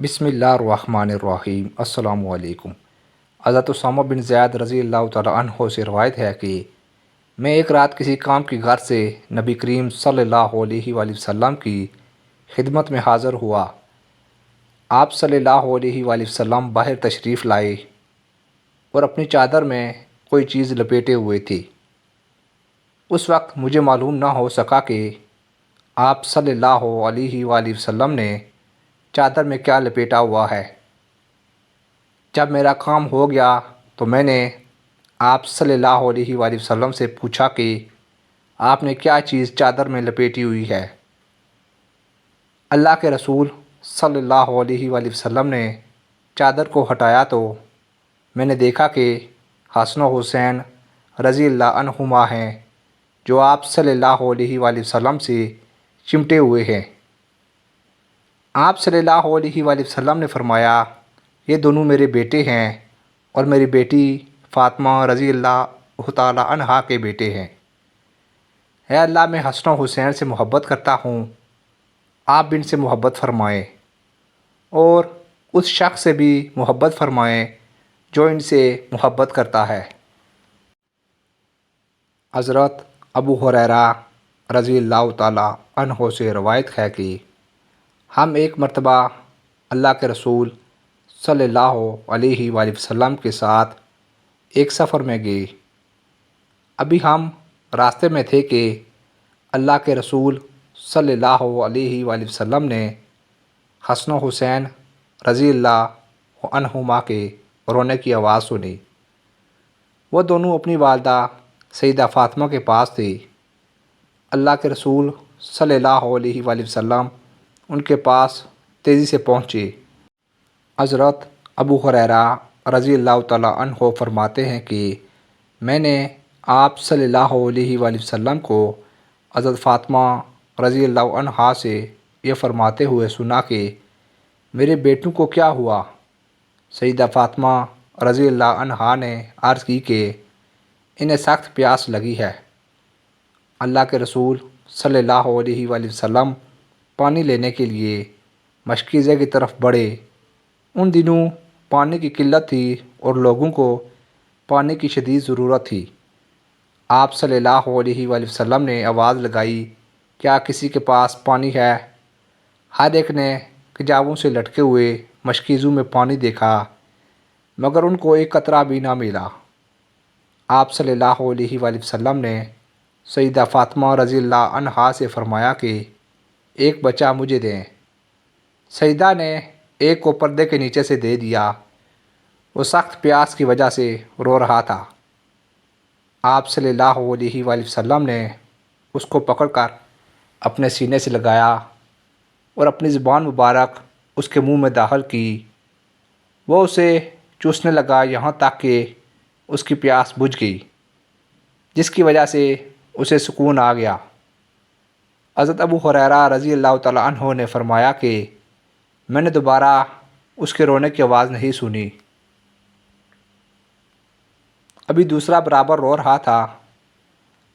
بسم اللہ الرحمن الرحیم۔ السلام علیکم۔ حضرت اسامہ بن زید رضی اللہ تعالیٰ عنہ سے روایت ہے کہ میں ایک رات کسی کام کی غرض سے نبی کریم صلی اللہ علیہ وآلہ وسلم کی خدمت میں حاضر ہوا۔ آپ صلی اللہ علیہ وآلہ وسلم باہر تشریف لائے اور اپنی چادر میں کوئی چیز لپیٹے ہوئے تھے۔ اس وقت مجھے معلوم نہ ہو سکا کہ آپ صلی اللہ علیہ وآلہ وسلم نے چادر میں کیا لپیٹا ہوا ہے۔ جب میرا کام ہو گیا تو میں نے آپ صلی اللہ علیہ وآلہ وسلم سے پوچھا کہ آپ نے کیا چیز چادر میں لپیٹی ہوئی ہے۔ اللہ کے رسول صلی اللہ علیہ وآلہ وسلم نے چادر کو ہٹایا تو میں نے دیکھا کہ حسن و حسین رضی اللہ عنہما ہیں جو آپ صلی اللہ علیہ وآلہ وسلم سے چمٹے ہوئے ہیں۔ آپ صلی اللہ علیہ وآلہ وسلم نے فرمایا، یہ دونوں میرے بیٹے ہیں اور میری بیٹی فاطمہ رضی اللہ تعالیٰ عنہا کے بیٹے ہیں۔ اے اللہ، میں حسن و حسین سے محبت کرتا ہوں، آپ بھی ان سے محبت فرمائیں اور اس شخص سے بھی محبت فرمائیں جو ان سے محبت کرتا ہے۔ حضرت ابو ہریرہ رضی اللہ تعالیٰ عنہ سے روایت ہے کہ ہم ایک مرتبہ اللہ کے رسول صلی اللہ علیہ وآلہ وسلم کے ساتھ ایک سفر میں گئے۔ ابھی ہم راستے میں تھے کہ اللہ کے رسول صلی اللہ علیہ وآلہ وسلم نے حسن و حسین رضی اللہ عنہما کے رونے کی آواز سنی۔ وہ دونوں اپنی والدہ سیدہ فاطمہ کے پاس تھے۔ اللہ کے رسول صلی اللہ علیہ وآلہ وسلم ان کے پاس تیزی سے پہنچے۔ حضرت ابو ہریرہ رضی اللہ تعالیٰ عنہ فرماتے ہیں کہ میں نے آپ صلی اللہ علیہ وآلہ وسلم کو حضرت فاطمہ رضی اللہ عنہا سے یہ فرماتے ہوئے سنا کہ میرے بیٹوں کو کیا ہوا۔ سیدہ فاطمہ رضی اللہ عنہا نے عرض کی کہ انہیں سخت پیاس لگی ہے۔ اللہ کے رسول صلی اللہ علیہ وآلہ وسلم پانی لینے کے لیے مشکیزے کی طرف بڑھے۔ ان دنوں پانی کی قلت تھی اور لوگوں کو پانی کی شدید ضرورت تھی۔ آپ صلی اللہ علیہ وآلہ وسلم نے آواز لگائی، کیا کسی کے پاس پانی ہے؟ ہر ایک نے کجاووں سے لٹکے ہوئے مشکیزوں میں پانی دیکھا مگر ان کو ایک قطرہ بھی نہ ملا۔ آپ صلی اللہ علیہ وآلہ وسلم نے سیدہ فاطمہ رضی اللہ عنہا سے فرمایا کہ ایک بچہ مجھے دیں۔ سیدہ نے ایک کو پردے کے نیچے سے دے دیا۔ وہ سخت پیاس کی وجہ سے رو رہا تھا۔ آپ صلی اللہ علیہ وآلہ وسلم نے اس کو پکڑ کر اپنے سینے سے لگایا اور اپنی زبان مبارک اس کے منہ میں داخل کی۔ وہ اسے چوسنے لگا یہاں تک کہ اس کی پیاس بجھ گئی، جس کی وجہ سے اسے سکون آ گیا۔ حضرت ابو ہریرہ رضی اللہ تعالیٰ عنہ نے فرمایا کہ میں نے دوبارہ اس کے رونے کی آواز نہیں سنی۔ ابھی دوسرا برابر رو رہا تھا۔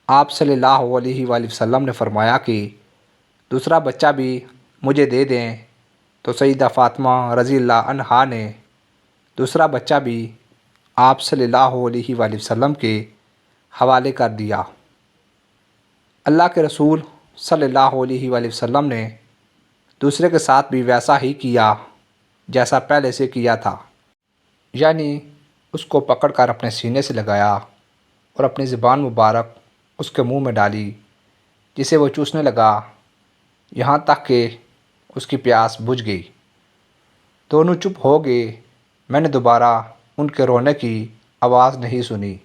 آپ صلی اللہ علیہ وآلہ وسلم نے فرمایا کہ دوسرا بچہ بھی مجھے دے دیں، تو سیدہ فاطمہ رضی اللہ عنہا نے دوسرا بچہ بھی آپ صلی اللہ علیہ وآلہ وسلم کے حوالے کر دیا۔ اللہ کے رسول صلی اللہ علیہ وآلہ وسلم نے دوسرے کے ساتھ بھی ویسا ہی کیا جیسا پہلے سے کیا تھا، یعنی اس کو پکڑ کر اپنے سینے سے لگایا اور اپنی زبان مبارک اس کے منہ میں ڈالی، جسے وہ چوسنے لگا یہاں تک کہ اس کی پیاس بجھ گئی۔ دونوں چپ ہو گئے۔ میں نے دوبارہ ان کے رونے کی آواز نہیں سنی۔